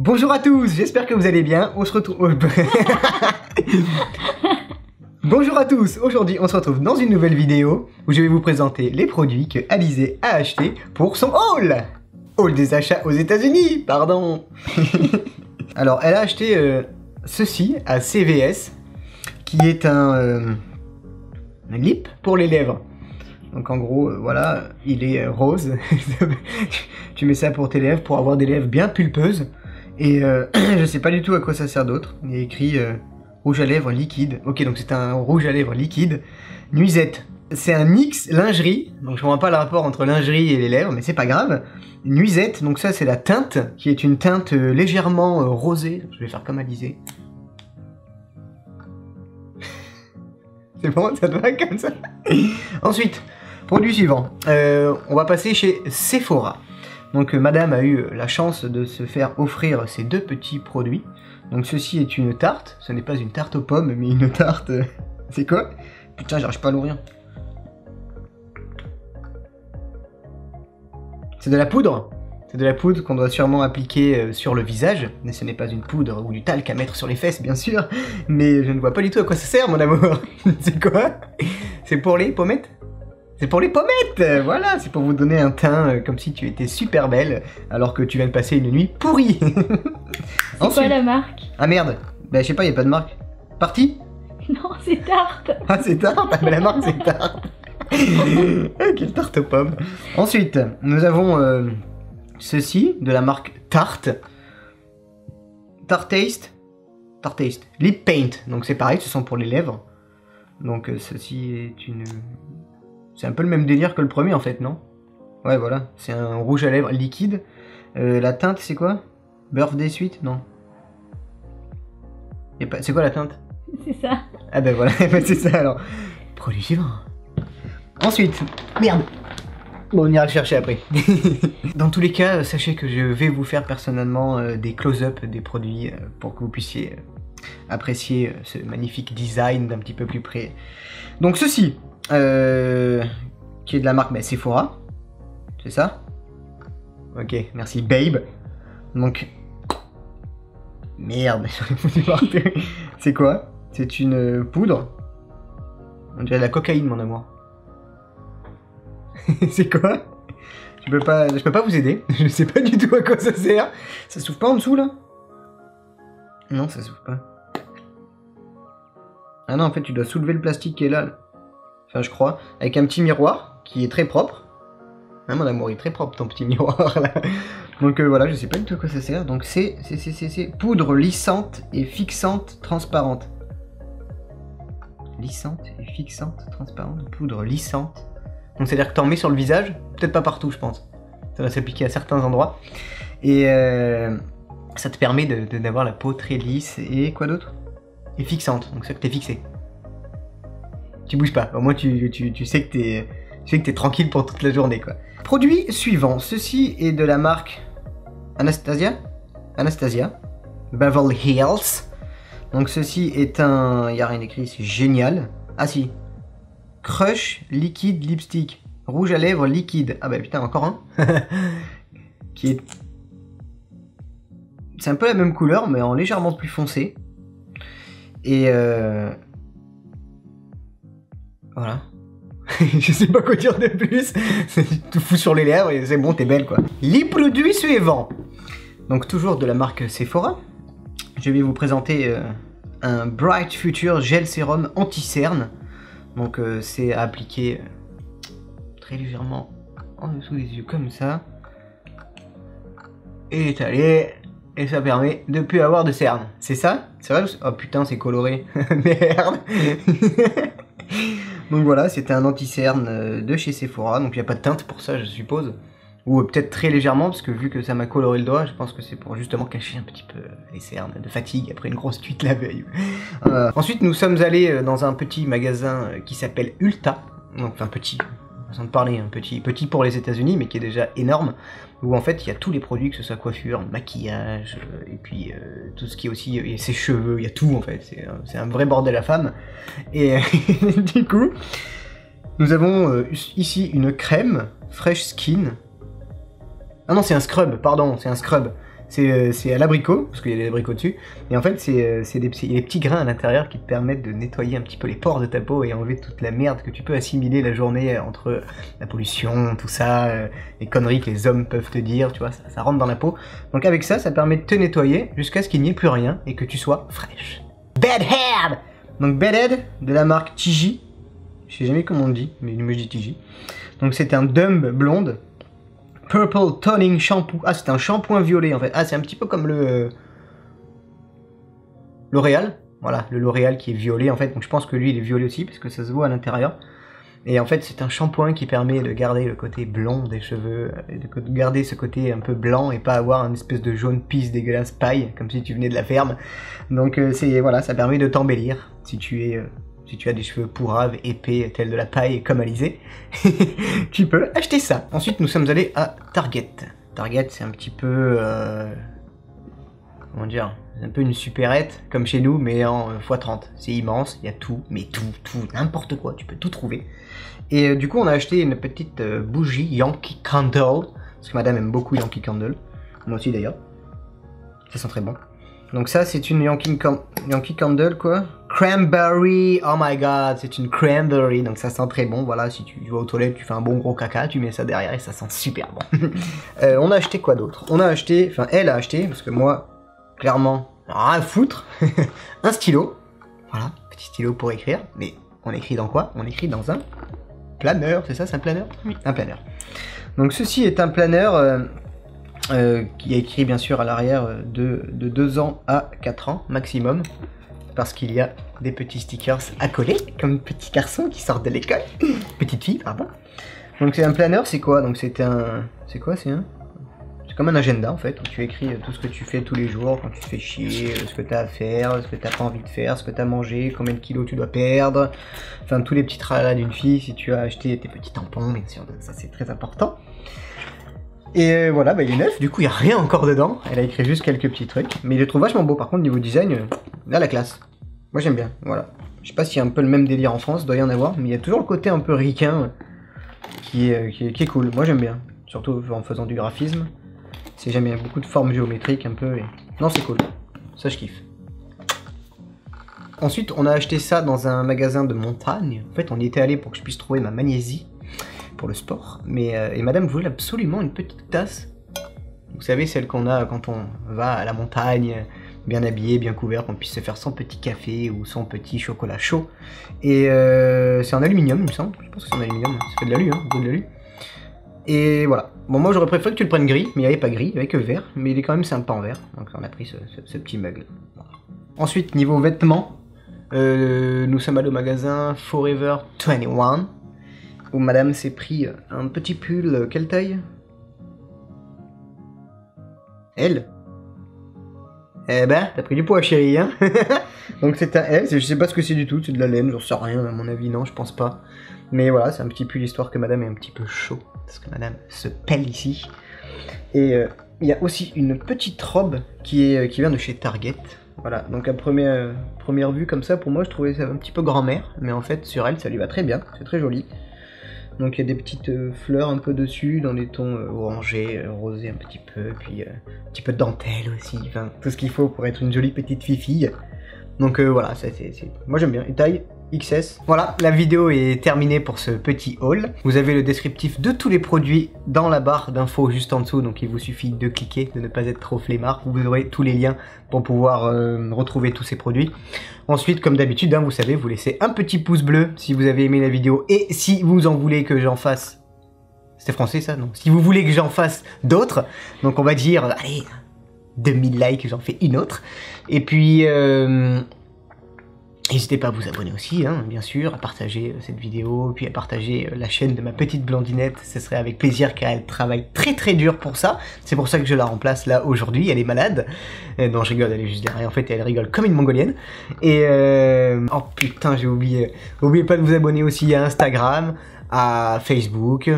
Bonjour à tous, j'espère que vous allez bien. On se retrouve... Bonjour à tous, aujourd'hui on se retrouve dans une nouvelle vidéo où je vais vous présenter les produits que Alizé a achetés pour son haul. Haul des achats aux États-Unis, pardon. Alors elle a acheté ceci à CVS, qui est un lip pour les lèvres. Donc en gros, voilà, il est rose. Tu mets ça pour tes lèvres, pour avoir des lèvres bien pulpeuses. Et je sais pas du tout à quoi ça sert d'autre. Il y a écrit rouge à lèvres liquide. Ok, donc c'est un rouge à lèvres liquide. Nuisette. C'est un X lingerie. Donc je vois pas le rapport entre lingerie et les lèvres, mais c'est pas grave. Nuisette, donc ça c'est la teinte, qui est une teinte légèrement rosée. Je vais faire comme Alizé. C'est bon, ça te va comme ça. Ensuite, produit suivant. On va passer chez Sephora. Donc madame a eu la chance de se faire offrir ces deux petits produits. Donc ceci est une tarte. Ce n'est pas une tarte aux pommes, mais une tarte... C'est quoi? Putain, j'arrive pas à l'ouvrir. C'est de la poudre. C'est de la poudre qu'on doit sûrement appliquer sur le visage. Mais ce n'est pas une poudre ou du talc à mettre sur les fesses, bien sûr. Mais je ne vois pas du tout à quoi ça sert, mon amour. C'est quoi? C'est pour les pommettes? C'est pour les pommettes. Voilà, c'est pour vous donner un teint comme si tu étais super belle, alors que tu viens de passer une nuit pourrie. C'est quoi la marque? Ah merde. Bah je sais pas, y a pas de marque. Parti? Non, c'est Tarte. Ah c'est Tarte? Ah mais la marque c'est Tarte. Ah, quelle tarte aux pommes. Ensuite, nous avons ceci, de la marque Tarte. Tarte Taste. Tarte Taste. Lip Paint. Donc c'est pareil, ce sont pour les lèvres. Donc ceci est une... C'est un peu le même délire que le premier en fait, non? Ouais voilà, c'est un rouge à lèvres liquide. La teinte c'est quoi? Birthday Sweet? Non. C'est quoi la teinte? C'est ça. Ah ben voilà, c'est ça alors. Produit suivant. Ensuite, merde. Bon, on ira le chercher après. Dans tous les cas, sachez que je vais vous faire personnellement des close-up des produits pour que vous puissiez apprécier ce magnifique design d'un petit peu plus près. Donc ceci, qui est de la marque Sephora, c'est ça? Ok, merci Babe. Donc, merde, j'en ai foutu partout. C'est quoi? C'est une poudre. On dirait de la cocaïne, mon amour. C'est quoi? Je peux pas vous aider. Je sais pas du tout à quoi ça sert. Ça s'ouvre pas en dessous là? Non, ça s'ouvre pas. Ah non, en fait, tu dois soulever le plastique qui est là. Enfin, je crois. Avec un petit miroir qui est très propre. Hein, mon amour, il est très propre ton petit miroir là. Donc voilà, je sais pas du tout à quoi ça sert. Donc c'est poudre lissante et fixante transparente. Lissante et fixante transparente. Poudre lissante. Donc c'est à dire que t'en mets sur le visage, peut-être pas partout je pense. Ça va s'appliquer à certains endroits. Et ça te permet d'avoir la peau très lisse et quoi d'autre? Et fixante, donc c'est que t'es fixé. Tu bouges pas, au moins tu sais que t'es tranquille pour toute la journée quoi. Produit suivant, ceci est de la marque Anastasia Beverly Hills. Donc ceci est un... Il n'y a rien écrit, c'est génial. Ah si. Crush liquide lipstick. Rouge à lèvres liquide. Ah bah putain, encore un. Qui est... C'est un peu la même couleur, mais en légèrement plus foncé. Et voilà. Je sais pas quoi dire de plus. C'est tout fou sur les lèvres et c'est bon, t'es belle quoi. Les produits suivants. Donc toujours de la marque Sephora. Je vais vous présenter un Bright Future Gel Sérum Anti-Cerne. Donc c'est à appliquer très légèrement en dessous des yeux comme ça. Et étaler. Et ça permet de ne plus avoir de cernes. C'est ça? C'est vrai? Oh putain, c'est coloré. Merde. Donc voilà, c'était un anti-cerne de chez Sephora. Donc il n'y a pas de teinte pour ça, je suppose. Ou peut-être très légèrement, parce que vu que ça m'a coloré le doigt, je pense que c'est pour justement cacher un petit peu les cernes de fatigue après une grosse cuite la veille. Ensuite, nous sommes allés dans un petit magasin qui s'appelle Ulta. Donc enfin petit, façon de parler, un petit pour les États-Unis, mais qui est déjà énorme. Où en fait il y a tous les produits, que ce soit coiffure, maquillage, et puis tout ce qui est aussi et ses cheveux, il y a tout en fait, c'est un vrai bordel à femme. Et du coup, nous avons ici une crème Fresh Skin. Ah non, c'est un scrub, pardon, c'est un scrub. C'est à l'abricot, parce qu'il y a des abricots dessus. Et en fait, c'est des petits grains à l'intérieur qui te permettent de nettoyer un petit peu les pores de ta peau et enlever toute la merde que tu peux assimiler la journée entre la pollution, tout ça, les conneries que les hommes peuvent te dire, tu vois, ça rentre dans la peau. Donc avec ça, ça permet de te nettoyer jusqu'à ce qu'il n'y ait plus rien et que tu sois fraîche. Bedhead! Donc Bedhead, de la marque Tiji. Je sais jamais comment on dit, mais moi je dis Tiji. Donc c'est un Dumb blonde. Purple Toning Shampoo. Ah, c'est un shampoing violet en fait. Ah, c'est un petit peu comme le L'Oréal. Voilà, le L'Oréal qui est violet en fait. Donc je pense que lui il est violet aussi parce que ça se voit à l'intérieur. Et en fait, c'est un shampoing qui permet de garder le côté blond des cheveux, de garder ce côté un peu blanc et pas avoir une espèce de jaune pisse dégueulasse paille, comme si tu venais de la ferme. Donc voilà, ça permet de t'embellir si tu as des cheveux pourraves, épais, tels de la paille, comme Alizé, tu peux acheter ça. Ensuite, nous sommes allés à Target. Target, c'est un petit peu... comment dire, c'est un peu une supérette, comme chez nous, mais en x30. C'est immense, il y a tout, mais tout, n'importe quoi, tu peux tout trouver. Et du coup, on a acheté une petite bougie Yankee Candle, parce que madame aime beaucoup Yankee Candle. Moi aussi d'ailleurs. Ça sent très bon. Donc ça, c'est une Yankee Candle, quoi. Cranberry, oh my god, c'est une cranberry, donc ça sent très bon. Voilà, si tu vas aux toilettes, tu fais un bon gros caca, tu mets ça derrière et ça sent super bon. On a acheté quoi d'autre? On a acheté, enfin elle a acheté, parce que moi, clairement, rien à foutre, un stylo. Voilà, petit stylo pour écrire, mais on écrit dans quoi? On écrit dans un planeur, c'est ça, c'est un planeur? Oui. Un planeur. Donc ceci est un planeur... qui est écrit bien sûr à l'arrière de 2 ans à 4 ans maximum, parce qu'il y a des petits stickers à coller, comme petit garçon qui sort de l'école, petite fille, pardon. Donc c'est un planeur, c'est quoi? Donc c'est un... C'est quoi? C'est comme un agenda en fait, où tu écris tout ce que tu fais tous les jours, quand tu te fais chier, ce que tu as à faire, ce que tu n'as pas envie de faire, ce que tu as mangé, combien de kilos tu dois perdre, enfin tous les petits tralala d'une fille, si tu as acheté tes petits tampons, bien sûr, ça c'est très important. Et voilà, bah il est neuf, du coup il n'y a rien encore dedans, elle a écrit juste quelques petits trucs, mais je le trouve vachement beau. Par contre niveau design, là la classe, moi j'aime bien, voilà. Je sais pas s'il y a un peu le même délire en France, doit y en avoir, mais il y a toujours le côté un peu ricain qui est cool, moi j'aime bien, surtout en faisant du graphisme, j'aime bien, beaucoup de formes géométriques un peu, et... non c'est cool, ça je kiffe. Ensuite on a acheté ça dans un magasin de montagne, en fait on y était allé pour que je puisse trouver ma magnésie, pour le sport, mais et madame voulait absolument une petite tasse, vous savez celle qu'on a quand on va à la montagne, bien habillé, bien couvert, qu'on puisse se faire son petit café ou son petit chocolat chaud, et c'est en aluminium il me semble, je pense que c'est en aluminium, ça fait de l'alu, hein, de l'alu, et voilà. Bon moi j'aurais préféré que tu le prennes gris, mais il n'y avait pas gris, il n'y avait que vert, mais il est quand même sympa en vert, donc on a pris ce petit mug. Voilà. Ensuite niveau vêtements, nous sommes allés au magasin Forever 21, où madame s'est pris un petit pull, quelle taille? Elle? Eh ben, t'as pris du poids chérie, hein. Donc c'est un L, je sais pas ce que c'est du tout, c'est de la laine, j'en sais rien, à mon avis, non, je pense pas. Mais voilà, c'est un petit pull histoire que madame est un petit peu chaud, parce que madame se pèle ici. Et il y a aussi une petite robe qui vient de chez Target. Voilà, donc à première vue comme ça, pour moi je trouvais ça un petit peu grand-mère, mais en fait sur elle ça lui va très bien, c'est très joli. Donc il y a des petites fleurs un peu dessus, dans des tons orangés, rosés un petit peu, puis un petit peu de dentelle aussi, enfin tout ce qu'il faut pour être une jolie petite fille. Donc voilà, moi j'aime bien, et taille XS. Voilà, la vidéo est terminée pour ce petit haul. Vous avez le descriptif de tous les produits dans la barre d'infos juste en dessous, donc il vous suffit de cliquer, de ne pas être trop flemmard. Vous aurez tous les liens pour pouvoir retrouver tous ces produits. Ensuite, comme d'habitude, hein, vous savez, vous laissez un petit pouce bleu si vous avez aimé la vidéo et si vous en voulez que j'en fasse... C'était français ça, non? Si vous voulez que j'en fasse d'autres, donc on va dire, allez, 2000 likes, j'en fais une autre. Et puis... n'hésitez pas à vous abonner aussi, hein, bien sûr, à partager cette vidéo, puis à partager la chaîne de ma petite blondinette, ce serait avec plaisir car elle travaille très dur pour ça, c'est pour ça que je la remplace là aujourd'hui, elle est malade, non je rigole, elle est juste derrière, en fait elle rigole comme une mongolienne, et oh putain j'ai oublié, n'oubliez pas de vous abonner aussi à Instagram, à Facebook,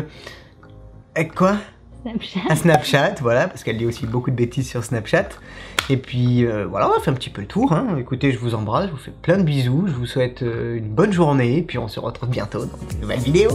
et quoi? Snapchat. À Snapchat, voilà, parce qu'elle dit aussi beaucoup de bêtises sur Snapchat. Et puis voilà, on a fait un petit peu le tour, hein. Écoutez, je vous embrasse, je vous fais plein de bisous, je vous souhaite une bonne journée, puis on se retrouve bientôt dans une nouvelle vidéo.